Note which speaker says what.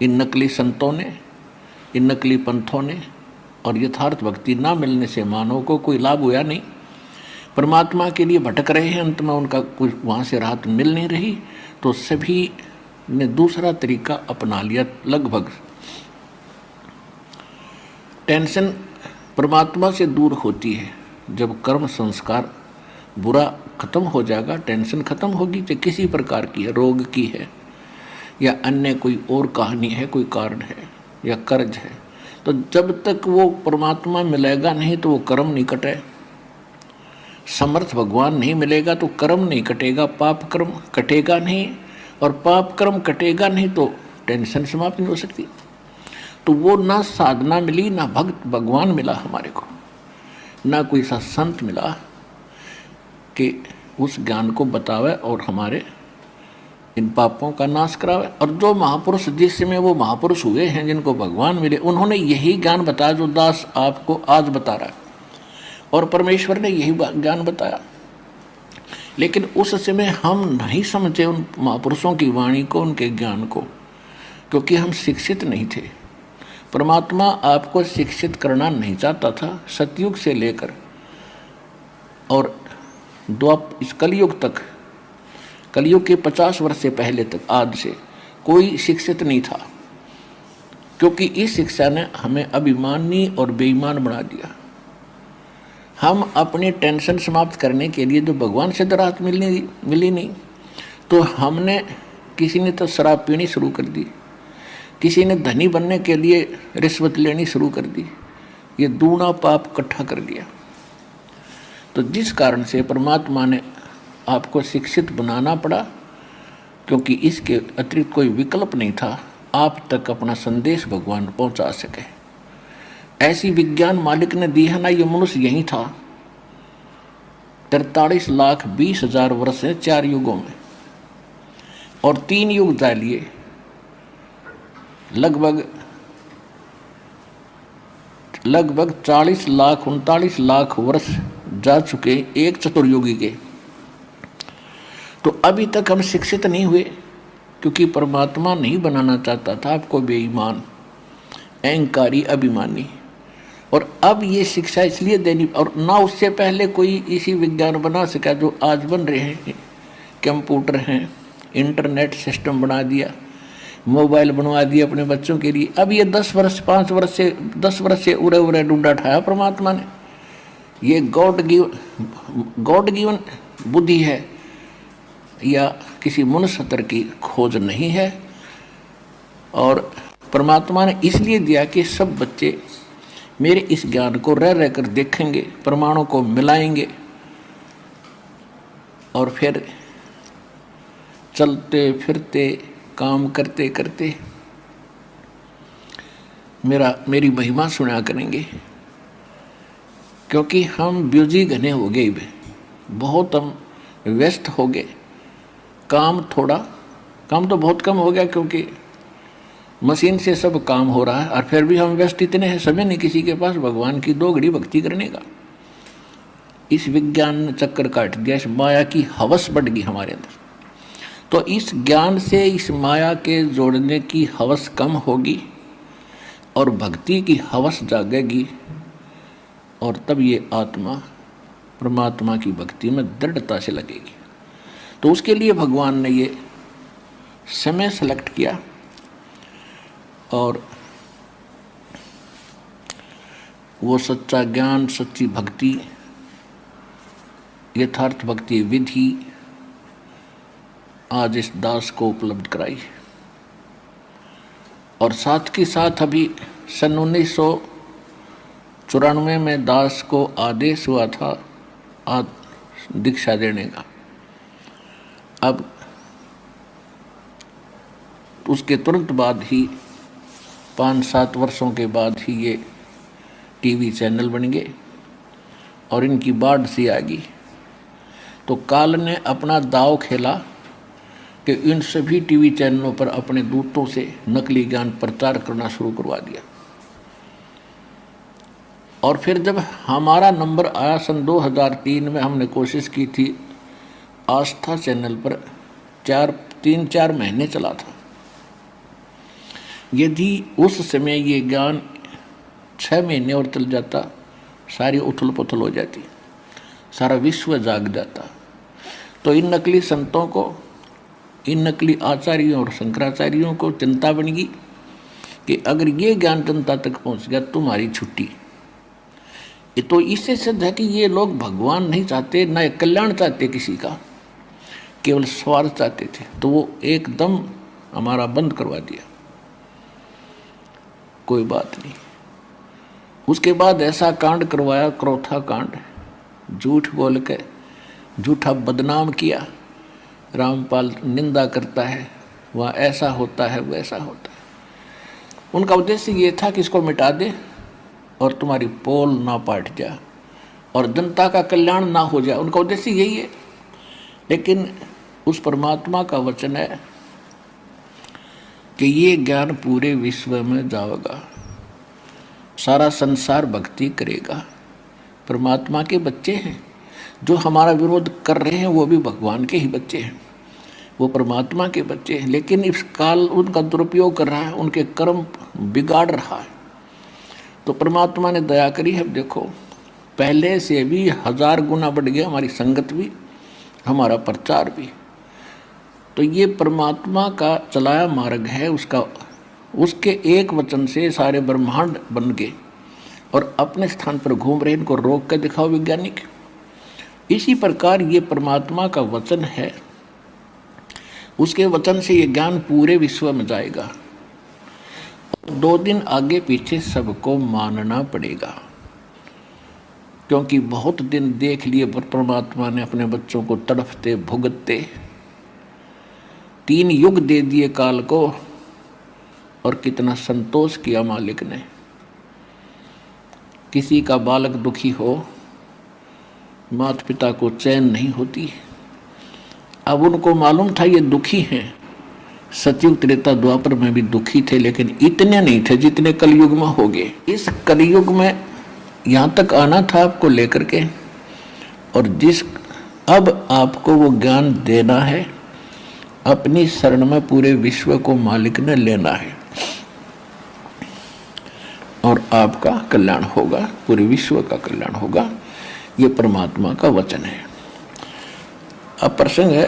Speaker 1: इन नकली संतों ने, इन नकली पंथों ने और यथार्थ भक्ति ना मिलने से मानव को कोई लाभ हुआ नहीं। परमात्मा के लिए भटक रहे हैं, अंत में उनका कुछ वहाँ से राहत मिल नहीं रही, तो सभी ने दूसरा तरीका अपना लिया। लगभग टेंशन परमात्मा से दूर होती है जब कर्म संस्कार बुरा खत्म हो जाएगा, टेंशन खत्म होगी, चाहे किसी प्रकार की है, रोग की है या अन्य कोई और कहानी है, कोई कारण है या कर्ज है, तो जब तक वो परमात्मा मिलेगा नहीं तो वो कर्म नहीं कटे। समर्थ भगवान नहीं मिलेगा तो कर्म नहीं कटेगा, पाप कर्म कटेगा नहीं, और पाप कर्म कटेगा नहीं तो टेंशन समाप्त नहीं हो सकती। तो वो ना साधना मिली, ना भक्त भगवान मिला हमारे को, ना कोई सा संत मिला कि उस ज्ञान को बतावे और हमारे इन पापों का नाश करावे। और जो महापुरुष जिस समय वो महापुरुष हुए हैं, जिनको भगवान मिले, उन्होंने यही ज्ञान बताया जो दास आपको आज बता रहा है, और परमेश्वर ने यही ज्ञान बताया। लेकिन उस समय हम नहीं समझे उन महापुरुषों की वाणी को, उनके ज्ञान को, क्योंकि हम शिक्षित नहीं थे। परमात्मा आपको शिक्षित करना नहीं चाहता था। सतयुग से लेकर और इस कलयुग तक, कलयुग के 50 वर्ष से पहले तक, आज से कोई शिक्षित नहीं था, क्योंकि इस शिक्षा ने हमें अभिमानी और बेईमान बना दिया। हम अपनी टेंशन समाप्त करने के लिए जो भगवान से राहत मिली नहीं, तो हमने, किसी ने तो शराब पीनी शुरू कर दी, किसी ने धनी बनने के लिए रिश्वत लेनी शुरू कर दी, ये दूना पाप इकट्ठा कर दिया। तो जिस कारण से परमात्मा ने आपको शिक्षित बनाना पड़ा, क्योंकि इसके अतिरिक्त कोई विकल्प नहीं था आप तक अपना संदेश भगवान पहुंचा सके। ऐसी विज्ञान मालिक ने दी है ना, ये मनुष्य यही था 43,20,000 वर्ष है 4 युगों में, और 3 युग जा लिए, लगभग 40 लाख 39 लाख वर्ष जा चुके एक चतुर्युगी के। तो अभी तक हम शिक्षित नहीं हुए, क्योंकि परमात्मा नहीं बनाना चाहता था आपको बेईमान, अहंकारी, अभिमानी। और अब ये शिक्षा इसलिए देनी, और ना उससे पहले कोई इसी विज्ञान बना सका जो आज बन रहे हैं। कंप्यूटर हैं, इंटरनेट सिस्टम बना दिया, मोबाइल बनवा दिया अपने बच्चों के लिए। अब ये 10 वर्ष से उरे डूडा ठाया परमात्मा ने। ये गॉड गिवन बुद्धि है या किसी मनुष्य स्तर की खोज नहीं है। और परमात्मा ने इसलिए दिया कि सब बच्चे मेरे इस ज्ञान को रह कर देखेंगे, प्रमाणों को मिलाएंगे, और फिर चलते फिरते काम करते करते मेरी महिमा सुना करेंगे। क्योंकि हम बिजी घने हो गए, बहुत हम व्यस्त हो गए, काम तो बहुत कम हो गया, क्योंकि मशीन से सब काम हो रहा है, और फिर भी हम व्यस्त इतने हैं, समय नहीं किसी के पास भगवान की 2 घड़ी भक्ति करने का। इस विज्ञान ने चक्कर काट दिया, इस माया की हवस बढ़ गई हमारे अंदर। तो इस ज्ञान से इस माया के जोड़ने की हवस कम होगी और भक्ति की हवस जागेगी, और तब ये आत्मा परमात्मा की भक्ति में दृढ़ता से लगेगी। तो उसके लिए भगवान ने ये समय सेलेक्ट किया, और वो सच्चा ज्ञान, सच्ची भक्ति, यथार्थ भक्ति विधि आज इस दास को उपलब्ध कराई। और साथ के साथ अभी सन 1994 में दास को आदेश हुआ था दीक्षा देने का। अब उसके तुरंत बाद ही 5-7 वर्षों के बाद ही ये टीवी चैनल बन गए और इनकी बाढ़ सी आ गई। तो काल ने अपना दाव खेला कि इन सभी टीवी चैनलों पर अपने दूतों से नकली ज्ञान प्रचार करना शुरू करवा दिया। और फिर जब हमारा नंबर आया सन 2003 में, हमने कोशिश की थी, आस्था चैनल पर 3-4 महीने चला था। यदि उस समय ये ज्ञान 6 महीने और चल जाता, सारी उथल पुथल हो जाती, सारा विश्व जाग जाता। तो इन नकली संतों को, इन नकली आचार्यों और शंकराचार्यों को चिंता बन गई कि अगर ये ज्ञान जनता तक पहुंच गया तुम्हारी छुट्टी। तो इससे सिद्ध है कि ये लोग भगवान नहीं चाहते, न कल्याण चाहते किसी का, केवल स्वार्थ चाहते थे। तो वो एकदम हमारा बंद करवा दिया, कोई बात नहीं। उसके बाद ऐसा कांड करवाया, क्रोथा कांड, झूठ बोल के झूठा बदनाम किया। रामपाल निंदा करता है, वहाँ ऐसा होता है वैसा होता है। उनका उद्देश्य ये था कि इसको मिटा दे और तुम्हारी पोल ना पाट जाए और जनता का कल्याण ना हो जाए। उनका उद्देश्य यही है। लेकिन उस परमात्मा का वचन है कि ये ज्ञान पूरे विश्व में जाएगा, सारा संसार भक्ति करेगा। परमात्मा के बच्चे हैं, जो हमारा विरोध कर रहे हैं वो भी भगवान के ही बच्चे हैं, वो परमात्मा के बच्चे हैं। लेकिन इस काल उनका दुरुपयोग कर रहा है, उनके कर्म बिगाड़ रहा है। तो परमात्मा ने दया करी है। देखो पहले से भी 1000 गुना बढ़ गया हमारी संगत भी, हमारा प्रचार भी। तो ये परमात्मा का चलाया मार्ग है, उसके एक वचन से सारे ब्रह्मांड बन गए और अपने स्थान पर घूम रहे। इनको रोक कर दिखाओ वैज्ञानिक। इसी प्रकार ये परमात्मा का वचन है, उसके वचन से ये ज्ञान पूरे विश्व में जाएगा। 2 दिन आगे पीछे सबको मानना पड़ेगा, क्योंकि बहुत दिन देख लिए परमात्मा ने अपने बच्चों को तड़फते भुगतते। 3 युग दे दिए काल को, और कितना संतोष किया मालिक ने। किसी का बालक दुखी हो, माता पिता को चैन नहीं होती। अब उनको मालूम था ये दुखी हैं। सतयुग त्रेता द्वापर में भी दुखी थे, लेकिन इतने नहीं थे जितने कलयुग में हो गए। इस कलयुग में यहाँ तक आना था आपको लेकर के, और अब आपको वो ज्ञान देना है। अपनी शरण में पूरे विश्व को मालिक ने लेना है और आपका कल्याण होगा, पूरे विश्व का कल्याण होगा। ये परमात्मा का वचन है। अब प्रसंग है